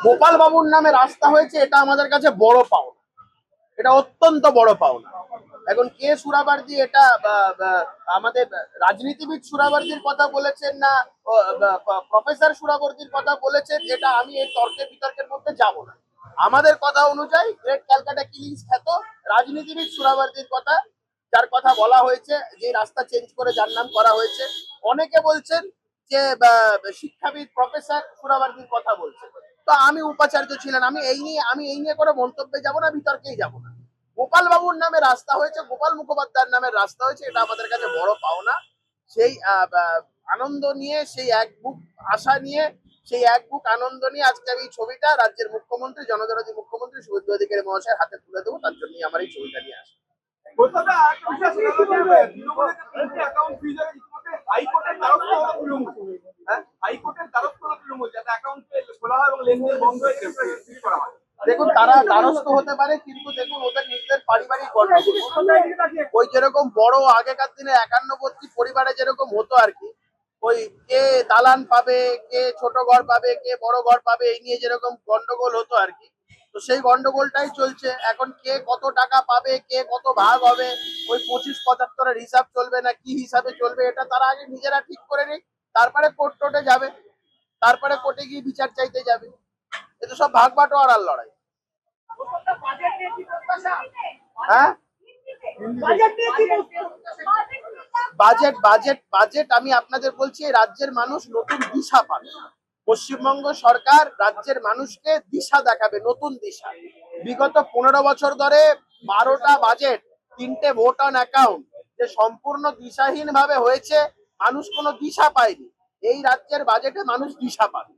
গোপাল বাবুর নামে রাস্তা হয়েছে, এটা আমাদের কাছে বড় পাওনা, এটা অত্যন্ত বড় পাওনা। এখন কে সুরাবার্দি, এটা আমাদের রাজনীতিবিদ সুরাবার্দির কথা বলেছেন না প্রফেসর সুরাবর্দির কথা বলেছেন, এটা আমি এই তর্কের বিতর্কের মধ্যে যাব না। আমাদের কথা অনুযায়ী গ্রেট ক্যালকাটা কিলিংস খ্যাত রাজনীতিবিদ সুরাবর্দির কথা, যার কথা বলা হয়েছে, যে রাস্তা চেঞ্জ করে যার নাম করা হয়েছে। অনেকে বলছেন যে শিক্ষাবিদ প্রফেসর সুরাবর্দির কথা বলছে। তো আমি উপাচার্য ছিলেন, আমি এই নিয়ে কোনো মন্তব্যে যাব না, বিতর্কেই যাব না। গোপাল বাবুর নামে রাস্তা হয়েছে, গোপাল মুখোপাধ্যায়ের নামে রাস্তা হয়েছে, এটা আমাদের কাছে বড় পাওনা। সেই আনন্দ নিয়ে, সেই এক বুক আশা নিয়ে, সেই এক বুক আনন্দ নিয়ে আজকে আমি এই ছবিটা রাজ্যের মুখ্যমন্ত্রী, জনদরদী মুখ্যমন্ত্রী শুভেন্দু অধিকারী মহাশয়ের হাতে তুলে দেবো, তার জন্যই আমার এই ছবিটা নিয়ে আসা। দেখুন, তারা দ্বারস্থ হতে পারে, কিন্তু দেখুন ওদের নিজেদের পারিবারিক গণ্ডগোল। ওই যেরকম বড় আগেকার দিনে 51 পরিবারে যেরকম হতো আর কি, ওই কে দালান পাবে, কে ছোট ঘর পাবে, কে বড় ঘর পাবে, এই নিয়ে যেরকম গন্ডগোল হতো আর কি, তো সেই গন্ডগোলটাই চলছে এখন। কে কত টাকা পাবে, কে কত ভাগ হবে, ওই 25-75-এর হিসাব চলবে না কি হিসাবে চলবে, এটা তারা আগে নিজেরা ঠিক করে নিক, তারপরে কোর্ট টোর্টে যাবে, তারপরে কোর্টে গিয়ে বিচার চাইতে যাবে। এটা সব ভাগ বাটোয়ারার লড়াই। হ্যাঁ, বাজেট বাজেট বাজেট আমি আপনাদের বলছি, রাজ্যের মানুষ নতুন দিশা পাবে। পশ্চিমবঙ্গ সরকার রাজ্যের মানুষকে দিশা দেখাবে, নতুন দিশা। বিগত 15 বছর ধরে 12টা বাজেট, 3টে ভোট অন অ্যাকাউন্ট, যে সম্পূর্ণ দিশাহীন ভাবে হয়েছে, মানুষ কোনো দিশা পায়নি। এই রাজ্যের বাজেটে মানুষ দিশা পাবে।